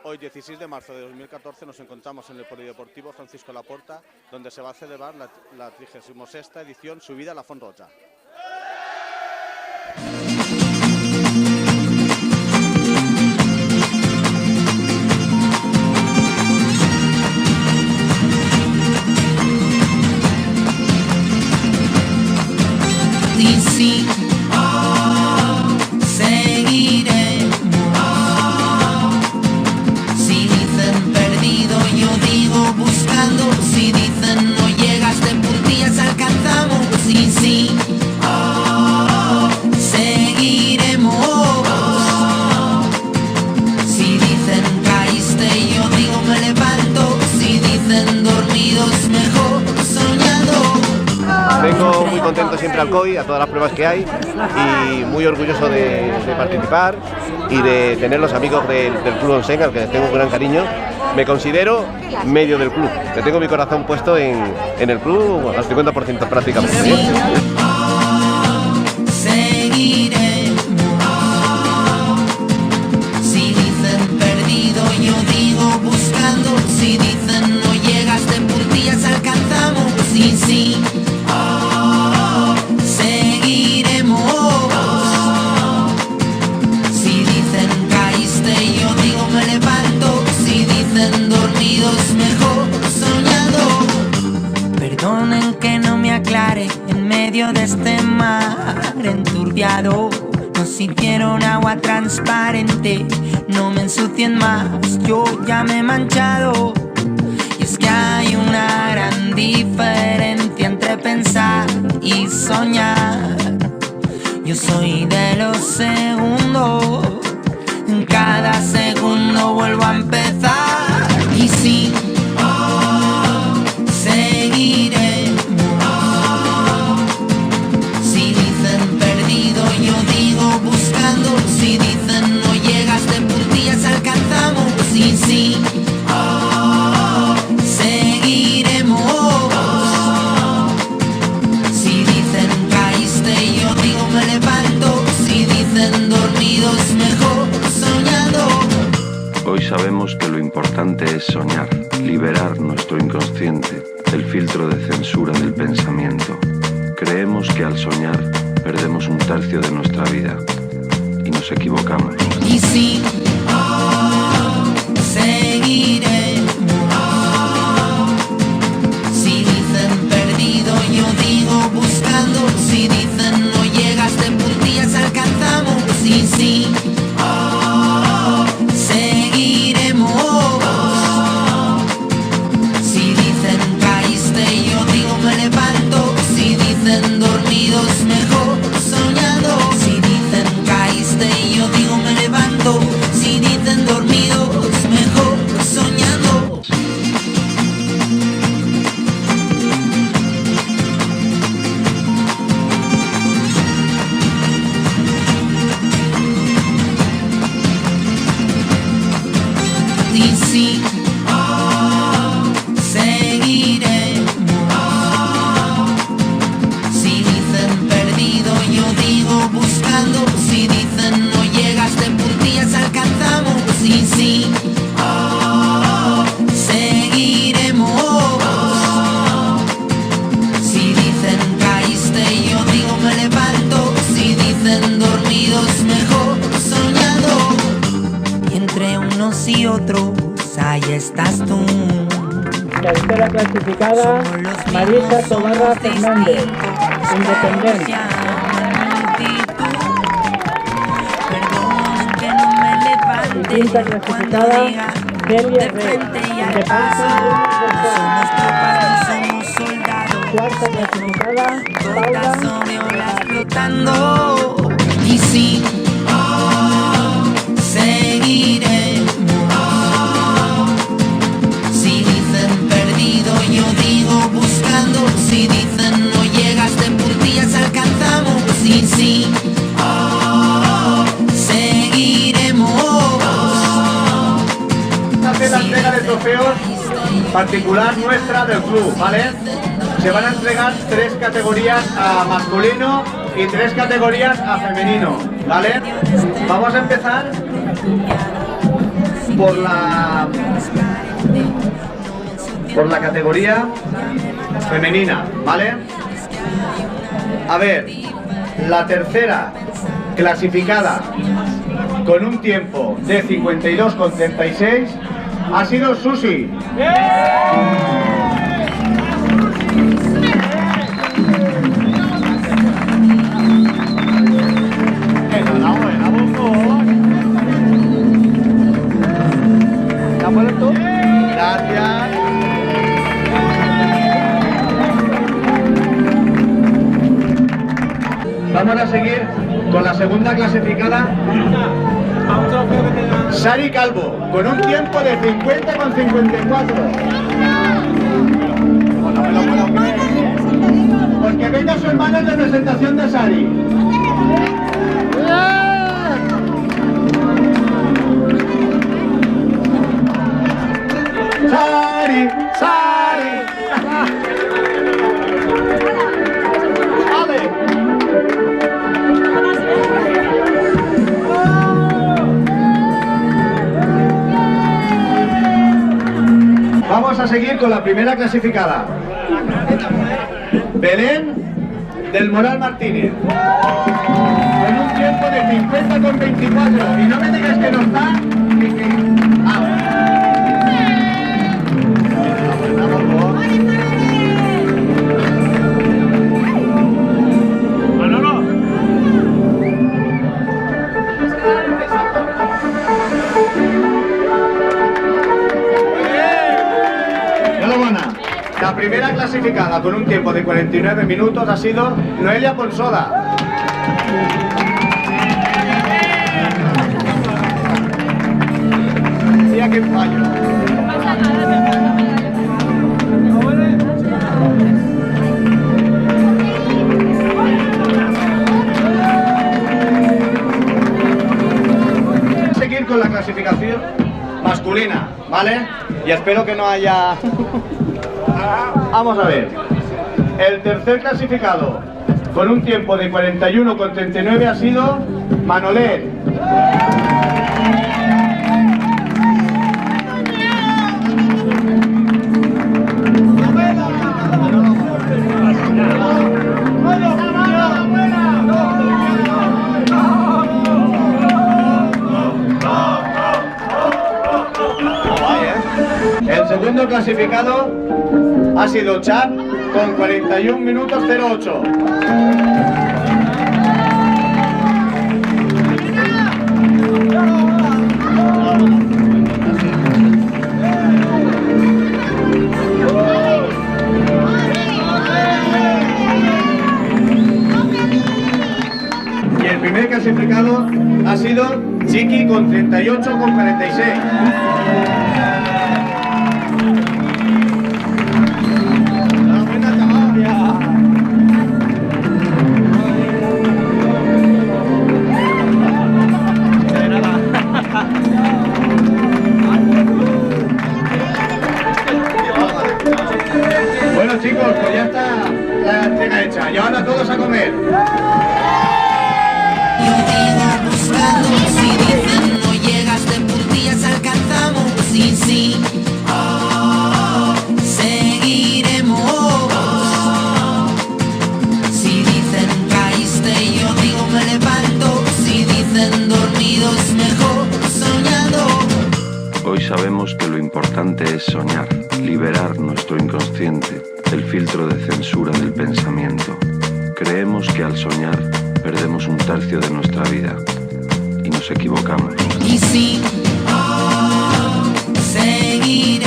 Hoy, 16 de marzo de 2014, nos encontramos en el Polideportivo Francisco Laporta, donde se va a celebrar la 36ª edición Subida a la Font Roja. Y sí, seguiremos. Si dicen perdido, yo digo buscando. Si dicen no llegas de puntillas, alcanzamos. Y sí, seguiremos. Si dicen caíste, yo digo me levanto. Si dicen dormidos, mejor soñando. Vengo muy contento siempre al COI, a todas las pruebas que hay, y muy orgulloso de participar y de tener los amigos del Club Onsen, al que les tengo un gran cariño. Me considero medio del club, que tengo mi corazón puesto en el club al 50% prácticamente. Seguiremos. Si dicen perdido, yo digo buscando. Si dicen no llegas de puntillas, alcanzamos. Sí, sí. Seguiremos. Si dicen caíste, yo digo me levanto. Si dicen dormidos, mejor soñando. Perdonen que no me aclare en medio de este mar enturbiado. Nos hicieron agua transparente, no me ensucien más, yo ya me he manchado. Y es que hay una gran diferencia entre pensar y soñar. Yo soy de los segundos, en cada segundo vuelvo a empezar. Y sí, seguiremos. Si dicen perdido, yo digo buscando. Si dicen no llegas de puntillas, alcanzamos. Sí, sí. Seguiremos. Si dicen caíste, yo digo me levanto. Si dicen dormidos, mejor soñando. Hoy sabemos que lo importante es soñar, liberar nuestro inconsciente del filtro de censura del pensamiento. Creemos que al soñar perdemos un tercio de nuestra vida y nos equivocamos. Y sí, seguiremos. Si dicen perdido, yo digo buscando. Si dicen no llegas de puntillas, alcanzamos. Sí, sí. Seguiremos. Si dicen caíste, yo digo me levanto. Si dicen dormidos, mejor soñando. Si dicen caíste, yo digo me levanto. Si dicen dormidos, mejor soñando. Y sí, seguiremos. Si dicen perdido, yo digo buscando. Si dicen no llegas de puntillas, alcanzamos. Sí, sí. Seguiremos. Si dicen caíste, yo digo me levanto. Si dicen dormidos, mejor soñando. Y entre unos y otros, ahí estás tú. Tercera clasificada, Marisa Tobarra Fernández, Independencia. Y quinta clasificada, Celia Rey, Independencia. Cuarta clasificada, Paula. Y sí, seguiremos. Si dicen perdido, yo digo buscando. Si dicen no llegas de puntillas, alcanzamos. Sí, sí. Seguiremos. Hace la entrega de trofeos particular nuestra del club, ¿vale? Se van a entregar 3 categorías a masculino y 3 categorías a femenino, ¿vale? Vamos a empezar por la categoría femenina, ¿vale? A ver, la tercera clasificada con un tiempo de 52,36 ha sido Susi. Gracias. Vamos a seguir con la segunda clasificada, Sari Calvo, con un tiempo de 50,54. Porque venga su hermana en representación de Sari. Sari, Sari. ¡Ale! Vamos a seguir con la primera clasificada. Belén del Moral Martínez. Con un tiempo de 50,24. Y no me digas que no está. La primera clasificada con un tiempo de 49 minutos ha sido Noelia Ponsoda. Mira qué fallo. Seguir con la clasificación masculina, ¿vale? Y espero que no haya... Vamos a ver, el tercer clasificado con un tiempo de 41,39 ha sido Manolet. El segundo clasificado ha sido Chad con 41 minutos 08. Y el primer clasificado ha sido Chiqui con 38,46. Bueno chicos, pues ya está la entrega hecha y ahora todos a comer. Si dicen no llegas de puntillas alcanzamos, sí, sí, seguiremos. Si dicen caíste yo digo me levanto, si dicen dormidos mejor soñando. Hoy sabemos que lo importante es soñar, liberar nuestro inconsciente, el filtro de censura del pensamiento. Creemos que al soñar perdemos un tercio de nuestra vida y nos equivocamos. Y sí, seguiremos.